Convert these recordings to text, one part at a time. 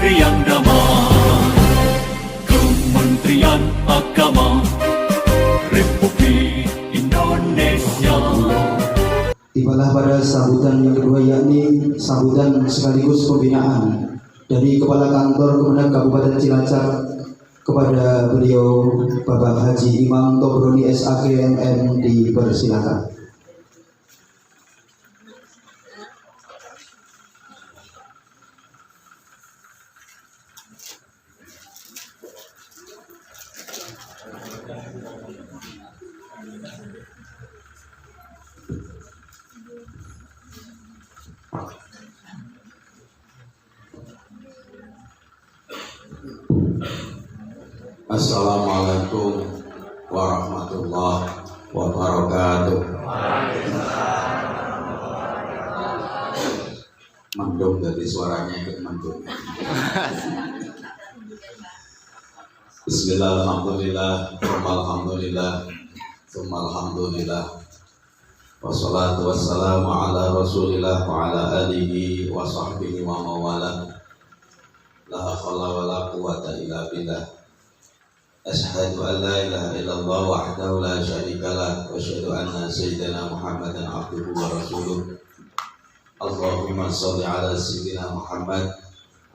Kementerian Damai, Kementerian Agama Republik Indonesia. Tibalah pada sambutan yang kedua, yakni sambutan sekaligus pembinaan dari Kepala Kantor Kemenag Kabupaten Cilacap kepada beliau Bapak Haji Imam Tobroni SAG MM, dipersilakan. Assalamualaikum warahmatullahi wabarakatuh. Mendung dari suaranya ikut mendung. Bismillah, alhamdulillah, alhamdulillah, alhamdulillah. Wassalatu wassalamu ala rasulillah wa ala alihi wa sahbihi wa mawala. La hawla wa la quwwata illa billah. Asyhadu an la ilaha illallah wahdahu la syarika lah wa asyhadu anna sayyidina Muhammadan abduhu wa rasuluh. Allahumma shalli ala sayyidina Muhammad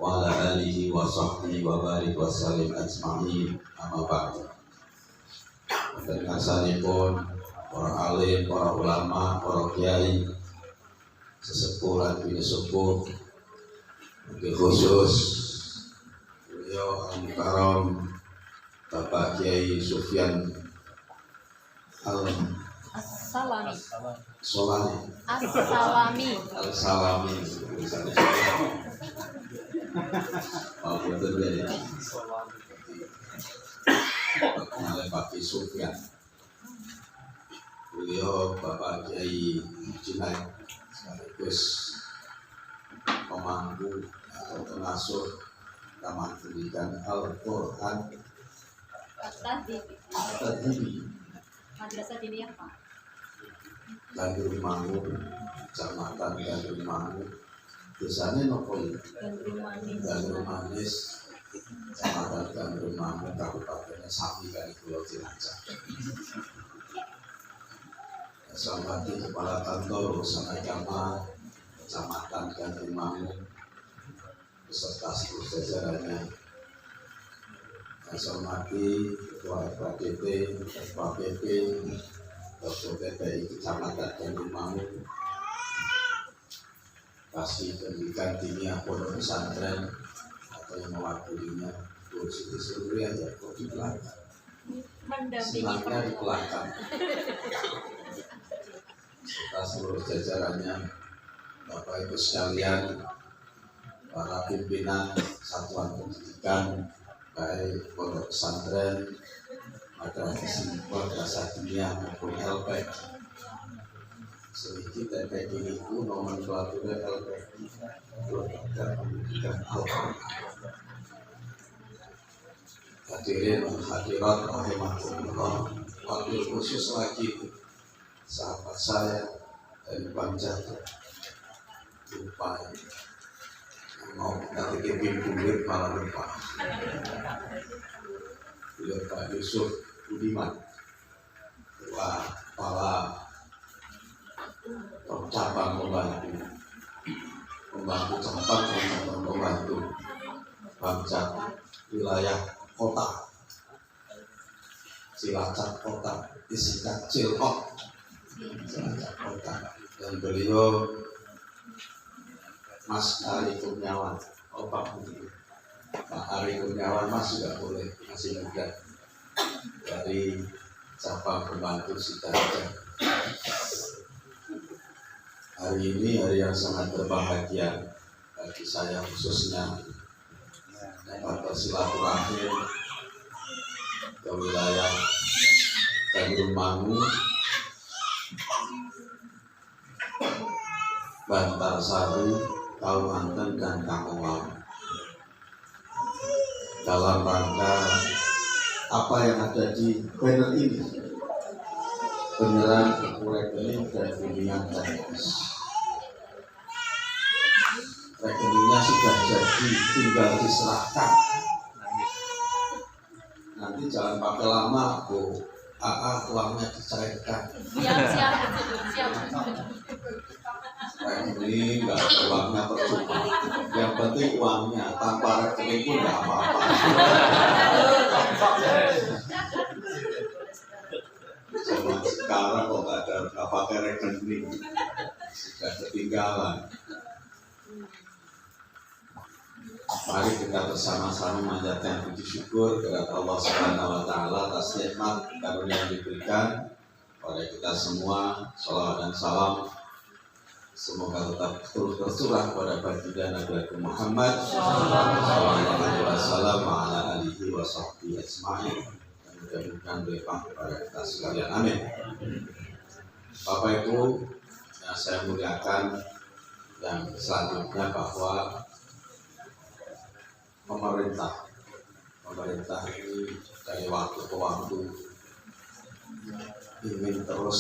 wa ala alihi wa sahbihi wa barik wa sallim ajma'in. Amma ba'du. Dengan sanipun para alim, para ulama, para kiai, sesepuh lan sesepuh, khusus beliau Al-Mukarram Bapak Kiai Sufyan Al-Salami. Al-Salami. Oh, betul ya. Oleh Pak Kiai Sufyan. Beliau Bapak Kiai Junaid sekaligus pemangku atau pengasuh Taman Pendidikan Al-Quran Tadhibi Madrasah Diniyah Pak. Gandrung Mangu, Kecamatan Gandrung Mangu, desanya nopo ya? Gandrung Manis, Kecamatan Gandrung Mangu, Kabupaten Sapi dari Pulau Cilacap. Selamat Kepala Kantor Urusan Agama Kecamatan Gandrung Mangu beserta seluruh jajarannya. Saya hormati Ketua FKDP, FKPP, Dr. PPI Kecamatan Gandrung Mangu, Kasih Pendidikan Diniyah Pondok Pesantren atau yang mewakilinya, Bu Siti Surya ya, kok di belakang. Senangnya di belakang. Serta seluruh jajarannya, Bapak Ibu sekalian, para pimpinan satuan pendidikan, baik pondok pesantren, madrasah diniyah maupun LP. Sedikit LP ini pun nomenklatur LP Lembaga Pendidikan Al-Quran. Hadirin dan hadirat rahimahumullah, wakil khusus lagi sahabat saya dari Banjar, lupa mau dari keping kulit malah lupa. Beliau Pak Yusuf Budiman, Ketua Kepala cabang pembantu cabang pembantu Banjar wilayah kota Cilacap kota, disingkat Cilok, Cilacap kota, dan beliau Mas Ari Kurniawan. Oh Pak Ari Kurniawan, Mas juga boleh, masih muda, dari cabang pembantu Sidoarjo. Hari ini hari yang sangat berbahagia bagi saya khususnya dapat bersilaturahim ke wilayah Gandrung Mangu, Bantarsari, Kalimantan dan Kampung dalam rangka apa yang ada di banner ini, penyerahan buku rekening dan bimbingan teknis. rekeningnya sudah jadi, tinggal diserahkan. Nanti jangan pakai lama, Bu. Uangnya dicairkan. Siap. Rekening nggak ada uangnya percuma. Yang penting uangnya, tanpa rekening pun nggak apa-apa. Zaman sekarang kok nggak pakai rekening, sudah ketinggalan. Mari kita bersama-sama memanjatkan puji syukur kepada Allah Subhanahu wa taala atas nikmat karunia yang diberikan kepada kita semua. Shalawat dan salam semoga tetap terus tercurah kepada baginda Nabi Muhammad sallallahu alaihi wasallam wa ala alihi wa sahbihi ajma'in. Dan mudah-mudahan berlimpah kepada kita sekalian. Amin. Bapak Ibu yang saya muliakan, yang selanjutnya bahwa pemerintah ini dari waktu ke waktu ingin terus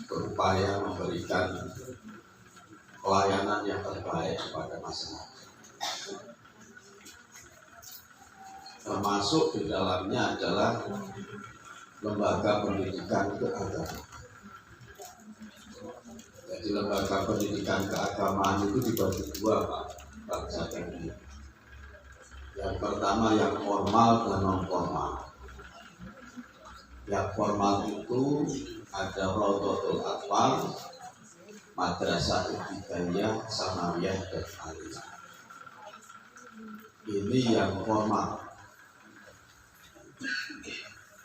berupaya memberikan pelayanan yang terbaik kepada masyarakat, termasuk di dalamnya adalah lembaga pendidikan keagamaan. Jadi lembaga pendidikan keagamaan itu dibagi dua, Pak Bangsa ini. Yang pertama yang formal dan non formal. Yang formal itu ada Rawdatul Atfal, Madrasah Ibtidaiyah, Sanawiyah, dan Aliyah. Ini yang formal.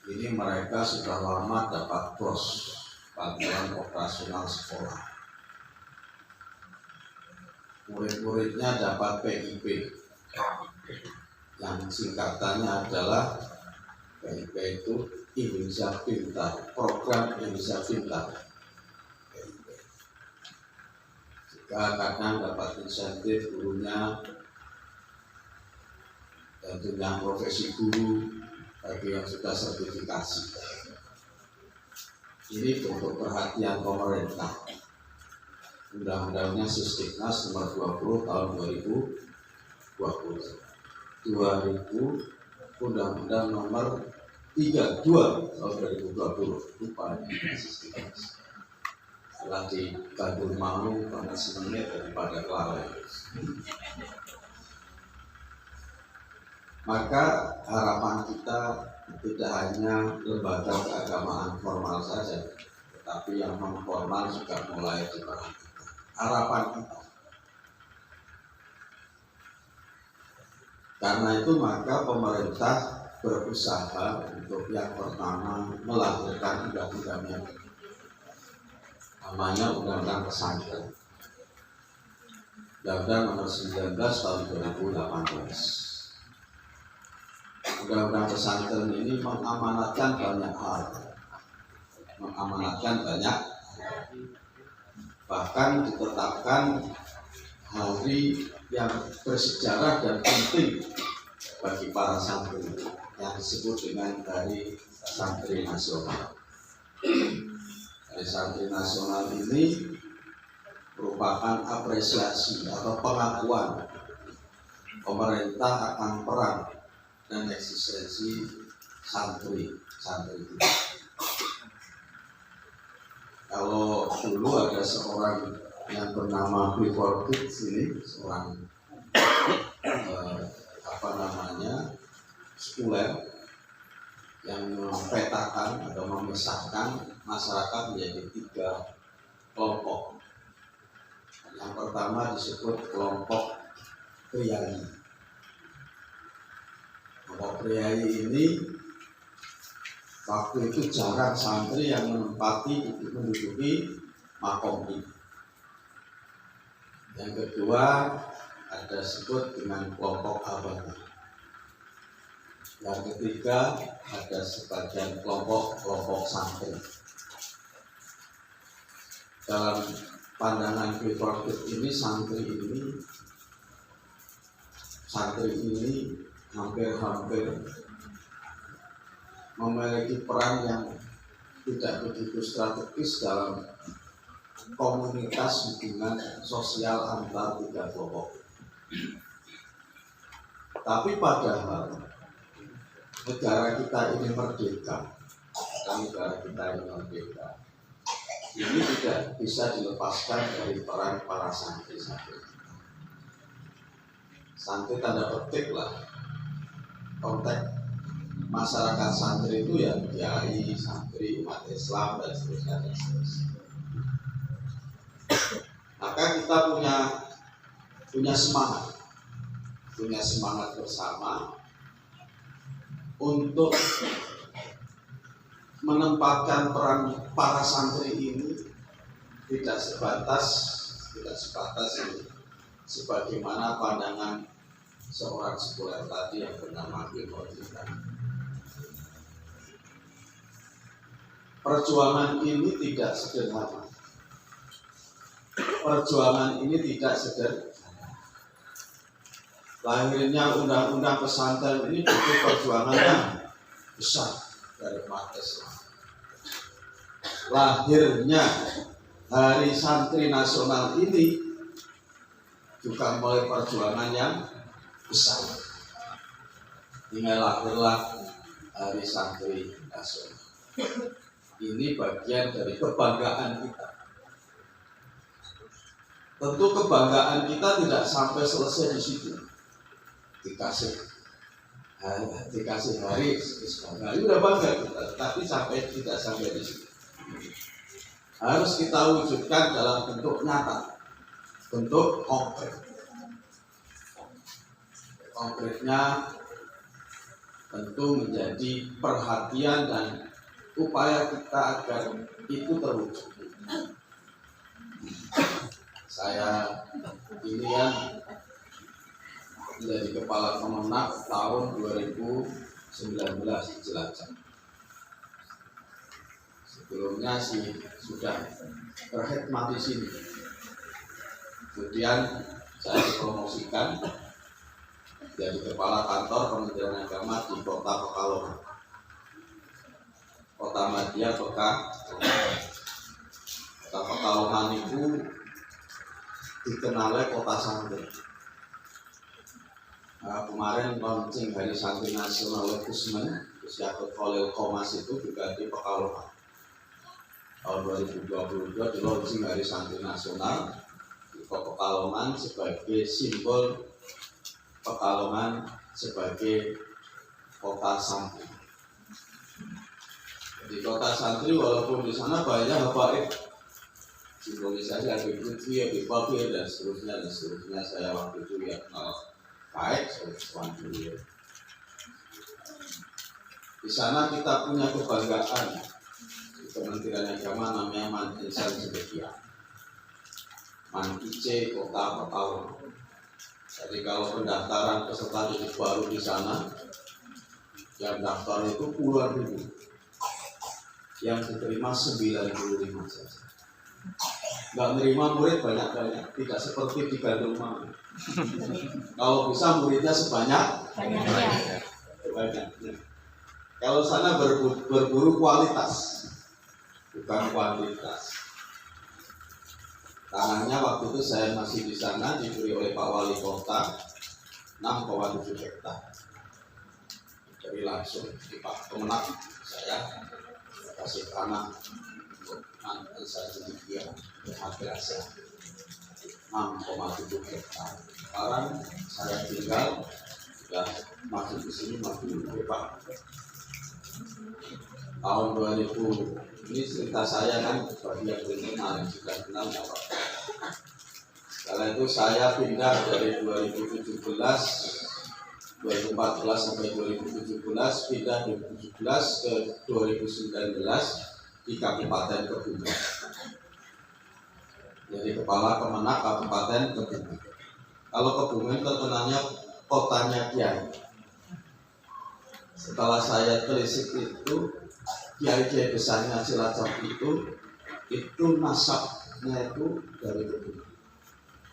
Ini mereka sudah lama dapat PROS, Bantuan Operasional Sekolah. Murid-muridnya dapat PIP, yang singkatannya adalah PIP itu Indonesia Pintar, Program Indonesia Pintar. Jika kadang dapat insentif gurunya dan tunjangan profesi guru bagi yang sudah sertifikasi. Ini bentuk perhatian pemerintah. Undang-undangnya Susdiknas nomor 20 tahun 2020. 2000 Undang-Undang nomor 32 tahun 2020 rupanya Susdiknas. Setelah digandul malu karena semenit daripada kelalaian. Maka harapan kita tidak hanya lembaga keagamaan formal saja, tetapi yang non formal juga mulai diperhatikan. Harapan kita. Karena itu maka pemerintah berusaha untuk yang pertama melahirkan undang-undangnya, namanya Undang-Undang Pesantren, Undang-Undang nomor 19 tahun 2018. Undang-Undang Pesantren ini mengamanatkan banyak hal, bahkan ditetapkan hari yang bersejarah dan penting bagi para santri yang disebut dengan Hari Santri Nasional. Hari Santri Nasional ini merupakan apresiasi atau pengakuan pemerintah akan peran dan eksistensi santri itu. Kalau dulu ada seorang yang bernama Clifford Geertz ini, seorang sekuler yang memetakan atau memisahkan masyarakat menjadi 3 kelompok. Yang pertama disebut kelompok priayi. Kelompok priayi ini waktu itu jarang santri yang menduduki makom ini. Yang kedua ada disebut dengan kelompok abadi. Yang ketiga ada sebagian kelompok santri. Dalam pandangan Clifford Geertz ini santri ini hampir memiliki peran yang tidak begitu strategis dalam komunitas hubungan sosial antar 3 kelompok. Tapi padahal negara kita ini merdeka, ini tidak bisa dilepaskan dari peran para santri-santri. Santri tanda petik lah, konteks masyarakat santri itu ya kiai, santri, umat Islam dan seterusnya. Maka kita punya semangat bersama untuk menempatkan peran para santri ini tidak sebatas ini, sebagaimana pandangan seorang sekuler tadi yang bernama Bill Clinton. Perjuangan ini tidak sederhana. Lahirnya undang-undang pesantren ini butuh perjuangan yang besar dari umat Islam. Lahirnya Hari Santri Nasional ini juga mulai perjuangan yang besar. Hingga lahirlah Hari Santri Nasional. Ini bagian dari kebanggaan kita. Tentu kebanggaan kita tidak sampai selesai di situ. Dikasih hari bangga, ini udah bangga kita, tapi tidak sampai di situ. Harus kita wujudkan dalam bentuk nyata, bentuk konkret. Konkretnya tentu menjadi perhatian dan upaya kita agar itu terwujud. Saya ini yang menjadi kepala Kemenak tahun 2019 di Cilacap. Sebelumnya sih sudah berkhidmat di sini. Kemudian saya dipromosikan jadi kepala kantor Kementerian Agama di Kota Pekalongan. Kota Madya Kota Pekalongan itu dikenal kota santri. Kemarin launching Hari Santri Nasional Kusmen Syahud Khalil Komas itu juga di Pekalongan. Tahun 2022 di launching Hari Santri Nasional di Pekalongan sebagai simbol Pekalongan sebagai kota santri. Di kota santri walaupun di sana banyak habaib, simbolisasi Habib Lutfi, Habib Bakir dan seterusnya saya waktu itu ya kenal baik sama beliau. Di sana kita punya kebanggaan di Kementerian Agama namanya Man Insan Sedekah, Man IC Kota Pekalongan. Jadi kalau pendaftaran peserta didik baru di sana, yang daftar itu puluhan ribu, yang diterima 95 saja. Nggak menerima murid banyak-banyak, tidak seperti di Bandung. Kalau bisa muridnya banyak. Kalau sana berburu kualitas, bukan kuantitas. Tanahnya waktu itu saya masih di sana diberi oleh Pak Wali Kota 6,7 hektar. Jadi langsung di Pak Kemenak saya kasih tanah untuk nanti saya sedikit berhasil 6,7 hektar. Sekarang saya tinggal sudah masuk di sini masih Pak. Tahun 2000 ini cerita saya kan bagi yang kenal yang sudah kenal apa. Setelah itu saya pindah dari 2014 sampai 2017 pindah 2017 ke 2019 di Kabupaten Kebumen. Jadi kepala Kemenak Kabupaten Kebumen. Kalau Kebumen terkenalnya kotanya Kiai. Setelah saya telisik itu kiai-kiai besarnya Cilacap itu nasabnya itu dari Kebumen.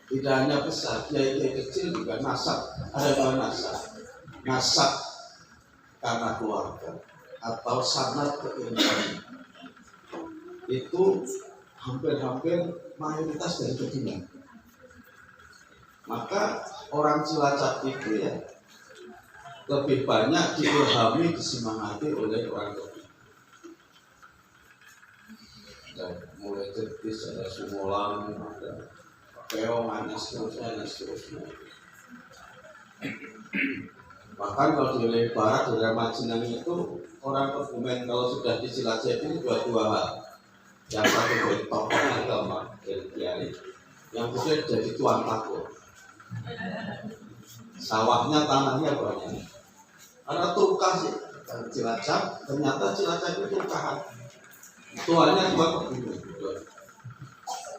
Tidak hanya besar, kiai-kiai kecil juga nasab. Ada dua nasab. Nasab karena keluarga atau sanad keilmuan. Itu hampir mayoritas dari Kebumen. Maka orang Cilacap itu ya lebih banyak diilhami, disemangati oleh orang tua. Dan mulai jetis, ada Sumolang, ada Peongan, dan seterusnya. Bahkan kalau di wilayah barat, di daerah Majenang itu orang Kebumen kalau sudah di Cilacap ini dua hal. Yang satu dari tokoh agama, dari kiai, yang kedua jadi tuan takut. Sawahnya, tanahnya banyak. Ada tukah sih, Cilacap, ternyata Cilacap itu tukahan. Tuannya dua Kebumen.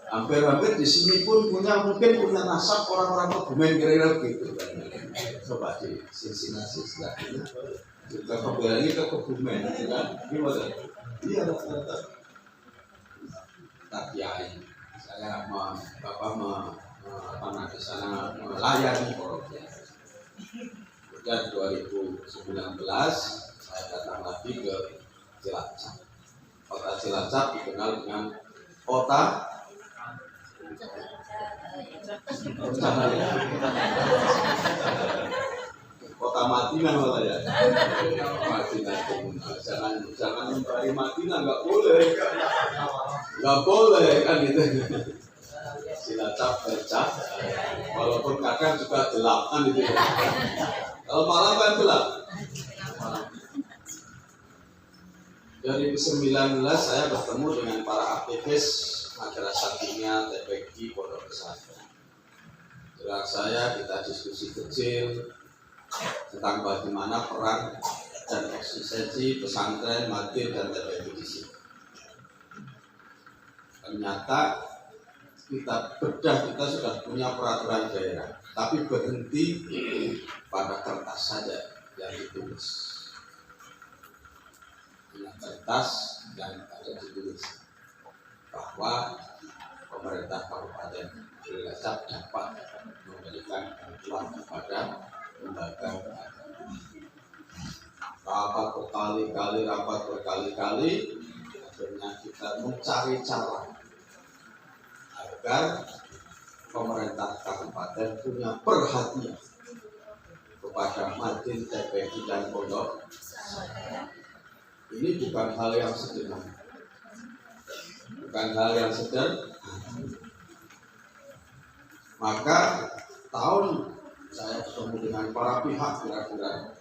Hampir-hampir di sini pun mungkin punya nasab orang-orang Kebumen kira-kira gitu. Coba di Cincinnati setelahnya kita kembali ke Kebumen, kan? Gimana? Iya, rata-rata. Tak kiai, saya di sana melayani poroknya. Kemudian 2019 saya datang lagi ke Cilacap. Kota Cilacap dikenal dengan kota kota Madinah malah ya. Madinah jangan mencari Madinah, nggak boleh kan gitu. Cilacap becak, walaupun kadang juga gelap kan gitu. Kalau malam kan gelap. 2019 saya bertemu dengan para aktivis madrasah Kimia TPQ Pondok Pesantren. Dengan saya kita diskusi kecil tentang bagaimana peran dan eksistensi pesantren, madin dan TPQ di sini. Ternyata kita bedah, kita sudah punya peraturan daerah, tapi berhenti pada kertas saja yang ditulis. Kertas yang ada ditulis bahwa pemerintah Kabupaten Cilacap dapat memberikan bantuan kepada lembaga rapat berkali-kali akhirnya kita mencari cara agar pemerintah kabupaten punya perhatian kepada madin, TPQ dan pondok. Ini bukan hal yang sederhana. Maka tahun saya ketemu dengan para pihak kira-kira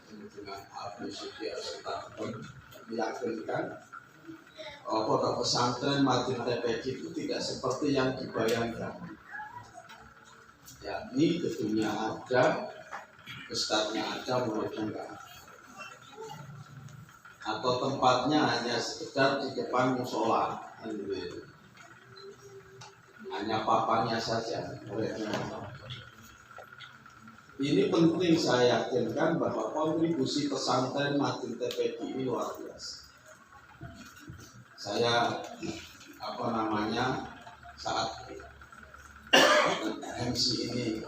dengan Abu Sufyan meyakinkan bahwa pondok pesantren madin TPQ itu tidak seperti yang dibayangkan. Yakni gedungnya ada, ustadznya ada, muridnya enggak. Atau tempatnya hanya sekedar di depan musola, hanya papannya saja. Ini penting saya yakinkan bahwa kontribusi pesantren madin TPQ ini luar biasa. Saya saat MC ini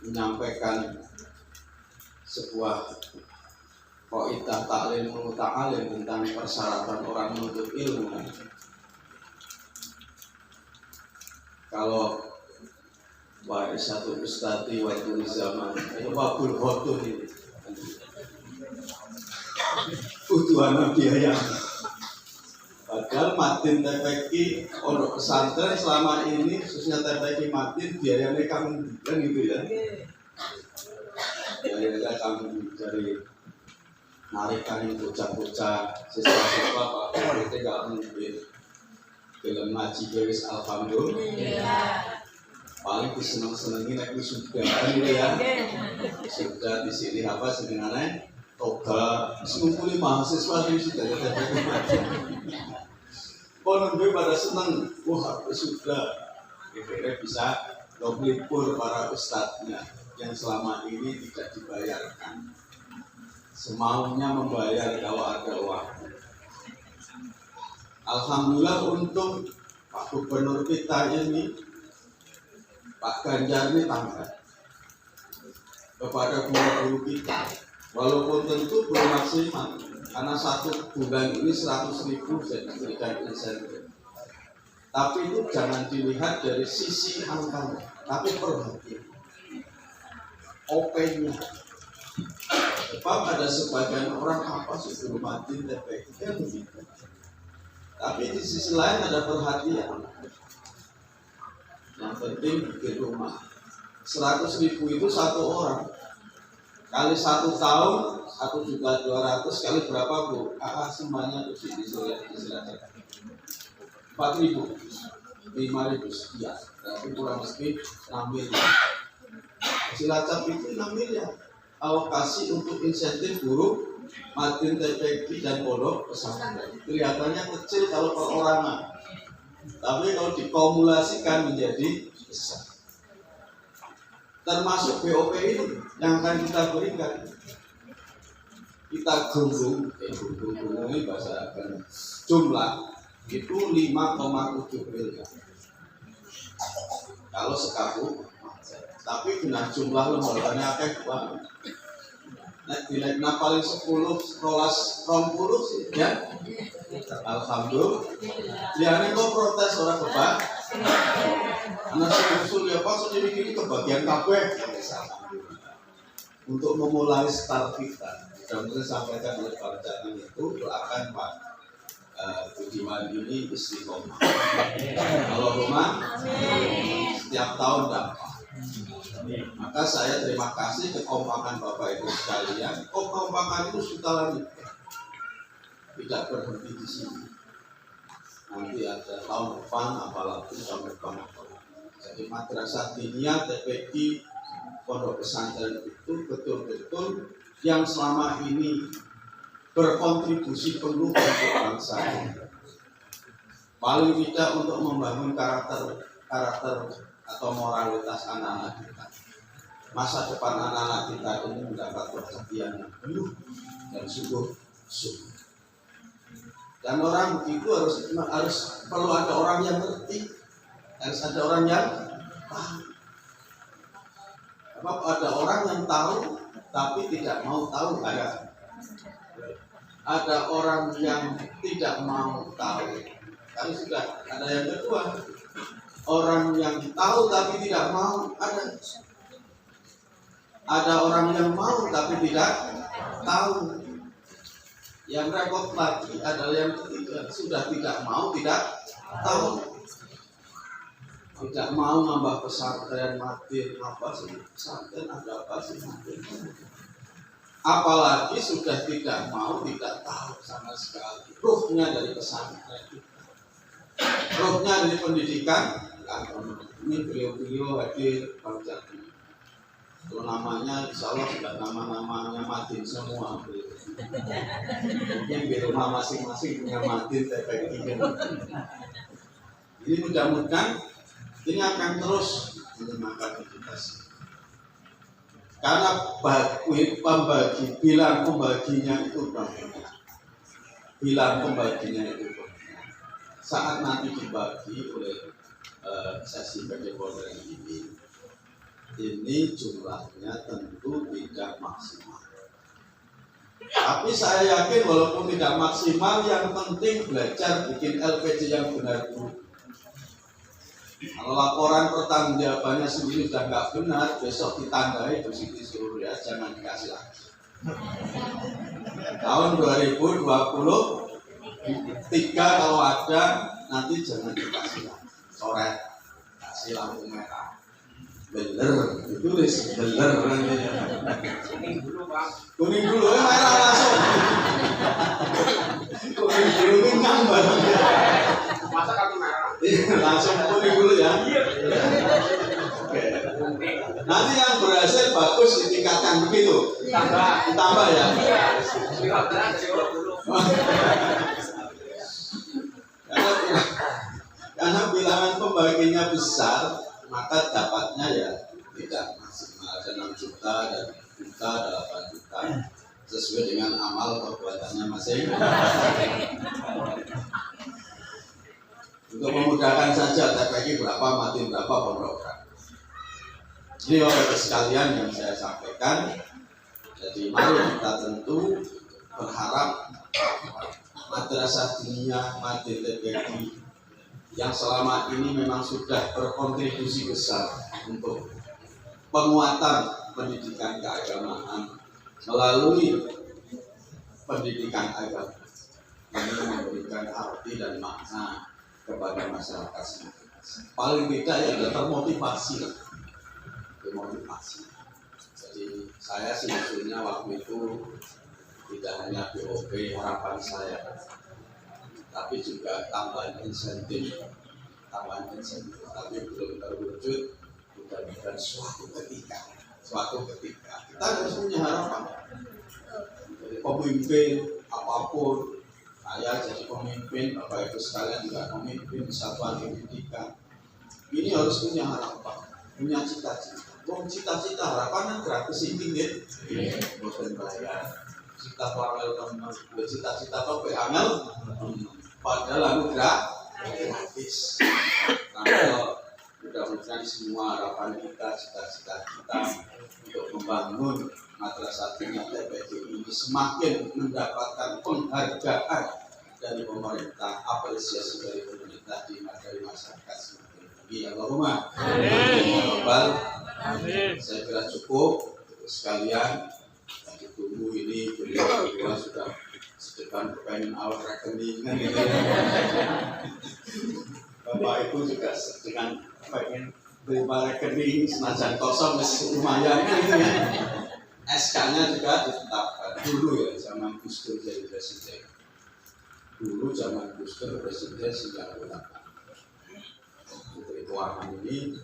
menyampaikan sebuah Qaidah ta'lim muta'alim tentang persyaratan orang menuntut ilmu. Kalau Warisatul Ustadi wa zaman itu wabul khotun ini butuhan biaya. Padahal madin TPQ pondok pesantren selama ini khususnya TPQ madin biayanya kami kan gitu ya. Biayanya kami dari narikan bocah-bocah siswa-siswa Pak itu nggak mungkin film ngaji beres alhamdulillah paling diseneng-senengin naik sudah kan gitu ya sudah di sini apa sebenarnya toga ngumpulin mahasiswa di sudah konon gue pada seneng wah sudah kira-kira bisa melipur para ustadznya yang selama ini tidak dibayarkan semaunya membayar kalau ada uang. Alhamdulillah untuk Pak Gubernur kita ini, Pak Ganjar ini tanggap kepada guru-guru kita. Walaupun tentu belum maksimal, karena 1 bulan ini 100.000 saya diberikan insentif. Tapi itu jangan dilihat dari sisi angkanya. Tapi perhatian OP-nya. Sebab ada sebagian orang apa sih suruh mati TPQ kan begitu. Tapi di sisi lain ada perhatian. Yang penting bikin rumah. 100.000 itu satu orang. Kali 1 tahun 1.200.000 kali berapa Bu? Semuanya di sini silakan. 4.000, 5.000 sekian. Berarti kurang lebih 6 miliar. Cilacap itu 6 miliar. Alokasi untuk insentif guru, Madin, TPQ dan pondok pesantren. Kelihatannya kecil kalau perorangan, tapi kalau dikumulasikan menjadi besar. Termasuk BOP ini yang akan kita berikan. Kita gunung ini bahasa akan jumlah itu 5,7 miliar. Kalau sekaku, tapi dengan jumlah lembaganya kayak banget. Nilainya paling 10, 12, 20 sih, ya. Alhamdulillah. Ya ini kok protes orang kebak. Anak usul ya Pak, sudah begini kebagian kabeh. Untuk memulai start kita, dan disampaikan oleh Pak Jatan itu doakan Pak Budiman ini istiqomah. Kalau rumah setiap tahun dapat. Maka saya terima kasih kekompakan Bapak Ibu sekalian. Kekompakan itu sudah lanjutkan, tidak berhenti di sini. Nanti ada tahun depan, apalagi tahun depan. Jadi madrasah diniyah TPQ pondok pesantren itu betul-betul yang selama ini berkontribusi penuh untuk bangsa ini. Paling tidak untuk membangun karakter atau moralitas anak-anak kita. Masa depan anak-anak kita ini mendapat perhatian yang penuh dan sungguh-sungguh. Dan orang begitu harus perlu ada orang yang ngerti, harus ada orang yang paham. Sebab ada orang yang tahu tapi tidak mau tahu. Ada orang yang tidak mau tahu. Tapi sudah ada yang kedua. Orang yang tahu tapi tidak mau, ada orang yang mau tapi tidak tahu. Yang repot lagi adalah yang ketiga, sudah tidak mau, tidak tahu. Tidak mau nambah pesantren, Madin, apa sih pesantren, ada apa sih Madin. Apalagi sudah tidak mau, tidak tahu sama sekali ruhnya dari pesantren, ruhnya dari pendidikan. Ini beliau-beliau hadir pada itu namanya insya Allah sudah nama-namanya Madin semua. Mungkin di rumah masing-masing punya Madin TPQ. Jadi mudah-mudahan ini akan terus menyemangatkan kita. Karena bilang pembaginya itu banyak. Bilang pembaginya itu banyak. Saat nanti dibagi oleh sesi bagaimana ini jumlahnya tentu tidak maksimal. Tapi saya yakin walaupun tidak maksimal, yang penting belajar bikin LPG yang benar dulu. Kalau laporan pertanggungjawabannya sendiri sudah nggak benar, besok ditandai Bu Siti Surya, jangan dikasih lagi. Tahun 2023 kalau ada, nanti jangan dikasih lagi. Coret, kasih lampu merah, beler, ditulis beler nanti. Kuning dulu, merah langsung. Kuning dulu ini nambah. Masa kartu merah? Langsung kuning dulu ya. Oke. Nanti yang berhasil bagus ditingkatkan begitu. Ditambah ya. Karena bilangan pembaginya besar, maka dapatnya ya tidak maksimal. Ada 6 juta, ada 7 juta, ada 8 juta, sesuai dengan amal perbuatannya masing-masing. Untuk memudahkan saja, TPQ berapa, Madin berapa, pondok berapa. Ini oleh sekalian yang saya sampaikan. Jadi mari kita tentu berharap madrasah diniyah Madin TPQ yang selama ini memang sudah berkontribusi besar untuk penguatan pendidikan keagamaan melalui pendidikan agama. Ini memberikan arti dan makna kepada masyarakat sendiri. Paling tidak ya adalah termotivasi lah. Termotivasi. Jadi saya sih maksudnya waktu itu tidak hanya BOP harapan saya, tapi juga tambahan insentif, tapi belum terwujud. Mudah-mudahan suatu ketika kita harus punya harapan. Jadi pemimpin apapun, saya jadi pemimpin, Bapak Ibu sekalian juga pemimpin satuan pendidikan. Ini harus punya harapan, punya cita-cita. Cita-cita harapan gratis ini, bukan bayar. Cita-cita apa amel, padahal lalu gratis. Nah, mudah-mudahan semua harapan kita, cita-cita kita untuk membangun madrasah TPJ ini semakin mendapatkan penghargaan dari pemerintah, apresiasi dari pemerintah dari masyarakat semakin tinggi. Allahumma amin. Saya kira cukup sekalian. Yang ditunggu ini beliau sudah sedang pengen awal rekening. Bapak Ibu juga sedang pengen terima rekening senajan kosong lumayan gitu ya. SK-nya juga ditetapkan dulu ya zaman Gus Dur jadi presiden. Dulu zaman Gus Dur presiden 98. Menteri Keuangan ini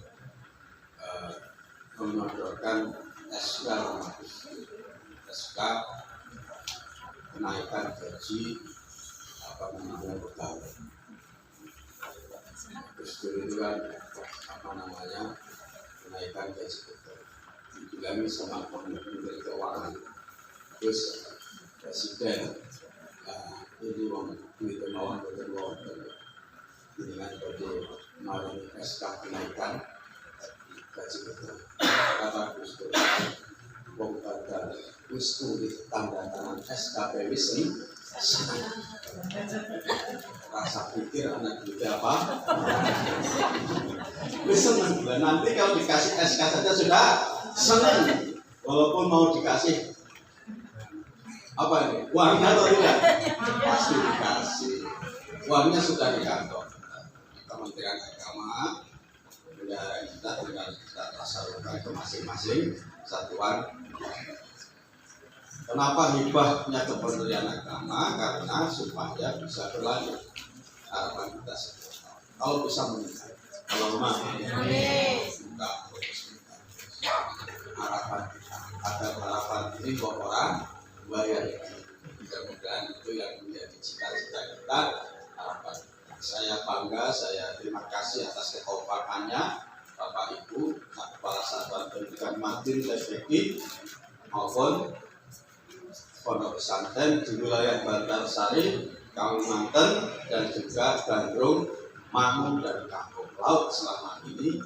menyodorkan SK kenaikan gaji pegawai. Gus Dur itu kan kenaikan gaji pegawai dibilangi sama Menteri Keuangan terus presiden. Nah ini duit kemauan berterus dengan kemarin SK kenaikan gaji pegawai. Kata Gus Dur, wong badal wis tulis tanda tangan SKP wis ini rasa pikir anak juga apa? Wis seneng. Nanti kalau dikasih SK saja sudah seneng. Walaupun mau dikasih apa ini? Uangnya atau tidak? Pasti dikasih. Uangnya sudah di kantong Kementerian Agama. Bendahara kita tinggal kita tasarufkan ke masing-masing satuan. Kenapa hibahnya Kementerian Agama? Karena supaya bisa berlanjut harapan kita semua. Kalau bisa meningkat, kalau kita harapan kita ada harapan ini buat orang bayar. Mudah-mudahan itu yang menjadi cita-cita kita, harapan. Saya bangga, saya terima kasih atas kekompakannya Bapak Ibu Kepala Satuan Pendidikan Madin TPJ maupun pondok pesantren di wilayah Bantarsari, Kalimantan dan juga Bandung, Mangun dan Kampung Laut selama ini.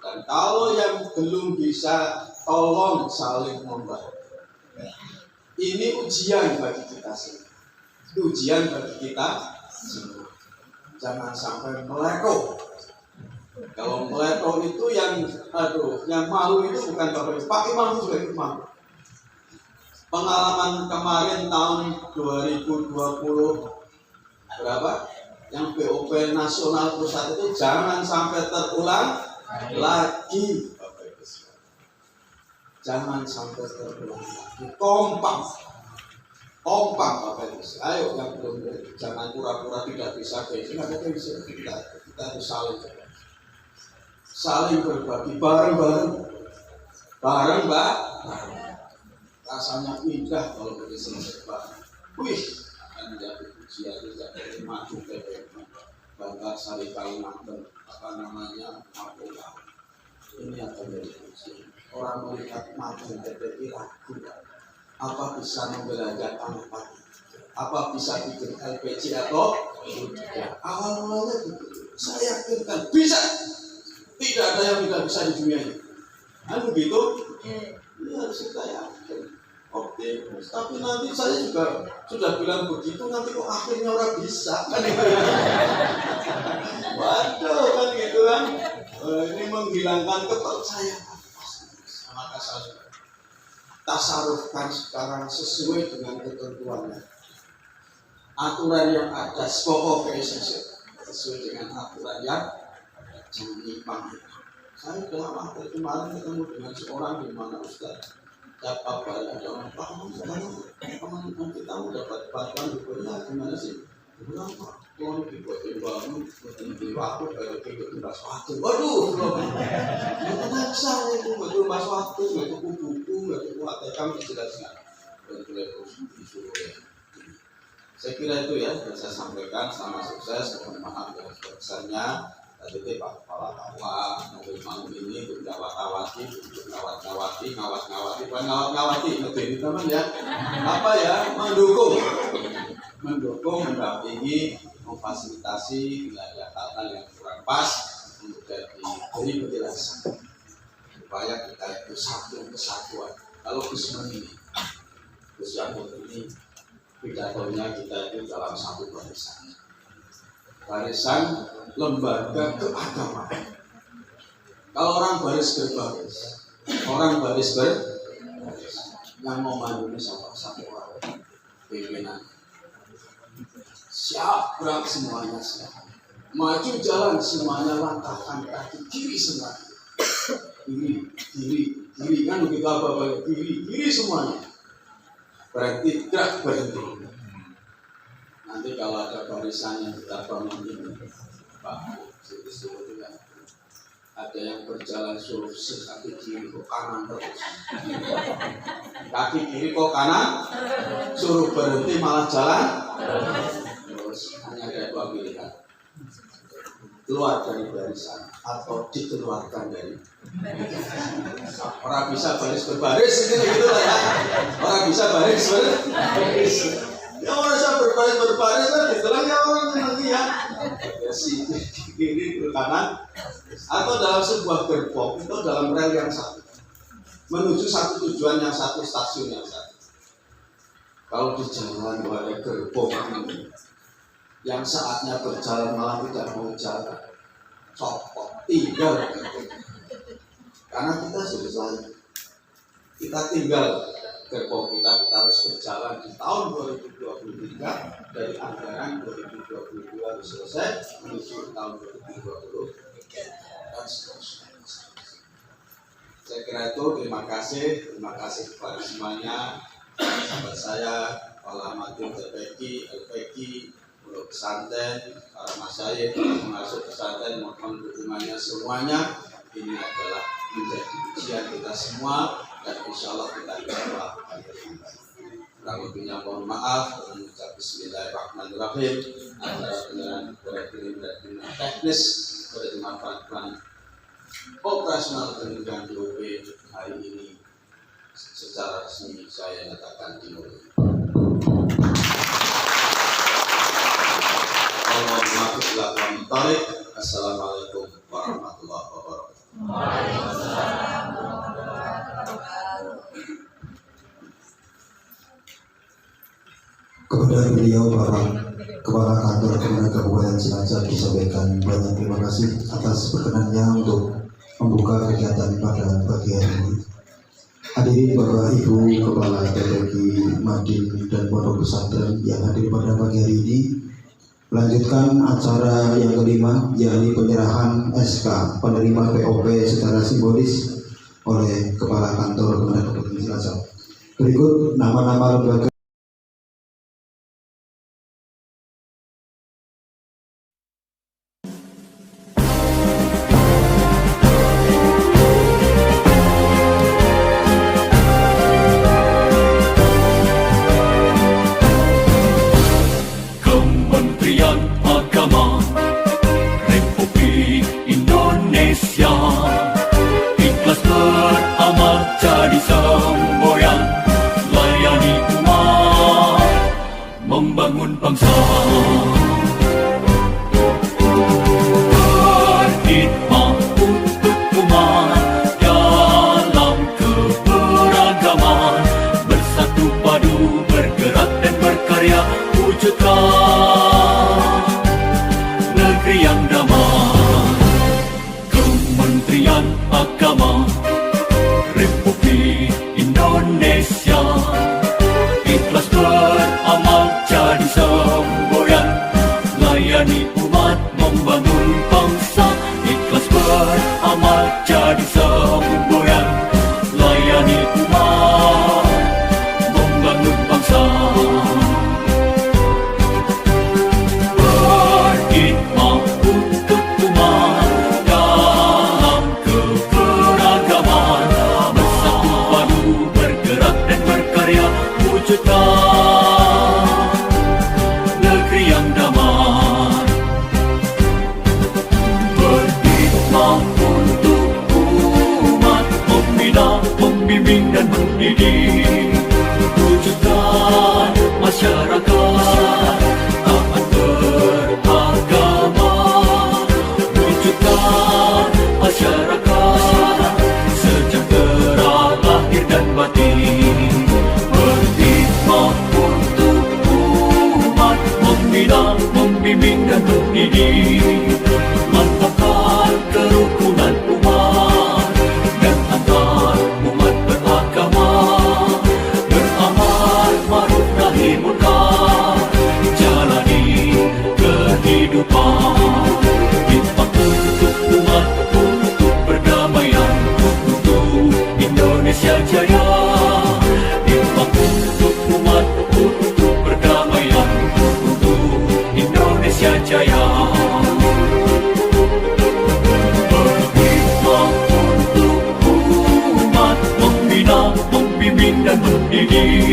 Dan kalau yang belum bisa, tolong saling membantu. Ini ujian bagi kita semua. Ujian bagi kita semua. Jangan sampai meleko. Kalau meleko itu yang malu itu bukan Bapak Ibu. Pak Imam juga itu malu. Pengalaman kemarin tahun 2020 berapa? Yang BOP nasional pusat itu jangan sampai terulang lagi, Bapak Ibu. Jangan sampai terulang lagi. Kompak Bapak Ibu. Ayo yang belum, jangan pura-pura tidak bisa kita harus saling berbagi bareng Mbak. Rasanya indah kalau bersama Pak. Wih, akan menjadi ujian dari maju ke Bantarsari Kalimantan, Makola. Ini akan menjadi ujian. Orang melihat maju TPI ragu. Apa bisa membelajar anak pagi? Apa bisa bikin LPG atau tidak? Awal-awalnya begitu. Saya yakinkan bisa. Tidak ada yang tidak bisa di dunia ini. Begitu? Ini harus kita yakin. Optimis. Tapi nanti saya juga sudah bilang begitu, nanti kok akhirnya orang bisa kan gitu ya. Waduh kan gitu kan. Ini menghilangkan kepercayaan. Maka saya tasarufkan sekarang sesuai dengan ketentuannya. Aturan yang ada, pokoknya sesuai dengan aturan yang ada. Jangan nyimpang. Saya sudah lama kemarin ketemu dengan seorang di mana Ustaz. Dapat ada orang teman kita dapat bantuan juga gimana sih? Bilang Pak, kalau dibuatin bangun, buatin di waktu, kalau kita tumbas waktu, waduh, nggak bisa itu, nggak tumbas waktu, nggak cukup buku, nggak cukup ATK, dijelaskan. Dan disuruh ya. Saya kira itu ya, yang saya sampaikan. Selamat sukses, mohon maaf atas kesannya. Tadi Pak Kepala Kawah, mobil malam ini untuk ngawat-ngawati, bukan ngawat-ngawati, ini teman ya. Apa ya? Mendukung, mendampingi, memfasilitasi bila ada hal-hal yang kurang pas untuk diberi penjelasan supaya kita itu satu kesatuan. Kalau Gus ini, pidatonya kita itu dalam satu barisan lembaga keagamaan. Kalau orang baris berbaris, yang mau maju ini satu orang pimpinan. Siap gerak semuanya siap. Maju jalan semuanya, langkahkan kaki kiri semuanya. Kiri kan begitu apa kiri semuanya. Berarti tidak berhenti. Nanti kalau ada barisan yang kita bangun ini, Pak, sebetulnya ada yang berjalan suruh kaki kiri kok kanan terus. Kaki kiri kok kanan, suruh berhenti malah jalan terus. Hanya ada dua pilihan: keluar dari barisan atau dikeluarkan dari barisan. Orang bisa baris berbaris ini gitu lah ya. Orang bisa baris berbaris. Ya orang saya berbaris kan ditelan ya orang nanti ya. Si kiri ke kanan atau dalam sebuah gerbong itu dalam rel yang satu menuju satu tujuan yang satu, stasiun yang satu. Kalau di jalan ada gerbong ini yang saatnya berjalan malah tidak mau jalan, copot, tinggal karena kita selesai, kita tinggal gerbong kita harus berjalan di tahun 2023 dari anggaran 2022 harus selesai menuju tahun 2020 dan seterusnya. Saya kira itu. Terima kasih kepada semuanya, sahabat saya, para hamatin LPG, pondok pesantren, para masyayikh, pengasuh pesantren, mohon dukungannya semuanya. Ini adalah menjadi ujian kita semua. Dan insya Allah kita jawab. Kurang lebihnya mohon maaf. Mengucap Bismillahirrahmanirrahim. Antara beneran berkirim dan teknis pada dimanfaatkan operasional dengan DOP hari ini secara resmi saya nyatakan dimulai. Assalamualaikum warahmatullahi wabarakatuh. Kepada beliau Bapak Kepala Kantor Kementerian Kabupaten Cilacap disampaikan banyak terima kasih atas perkenannya untuk membuka kegiatan pada pagi hari ini. Hadirin Bapak Ibu Kepala TPG Madin dan Pondok Pesantren yang hadir pada pagi hari ini, melanjutkan acara yang kelima, yakni penyerahan SK penerima POP secara simbolis oleh Kepala Kantor Kementerian Kabupaten Cilacap. Berikut nama-nama lembaga. Kementerian Agama Republik Indonesia ikhlas beramal jadi semboyan, layani umat, membangun bangsa. Berkhidmat untuk umat dalam keberagaman, bersatu padu wujudkan negeri yang damai, berhikmah untuk umat, membina, membimbing dan mendidik, wujudkan masyarakat taat beragama, wujudkan masyarakat sejahtera lahir dan batin, berhikmah untuk umat, membina, membimbing dan mendidik, mantapkan kerukunan umat dan antar umat beragama, beramal ma'ruf nahi munkar, jalani kehidupan, hikmat untuk umat, untuk perdamaian, untuk Indonesia Jaya, hikmat untuk umat, untuk perdamaian, untuk Indonesia Jaya. Berhikmah untuk umat, membina, membimbing dan mendidik,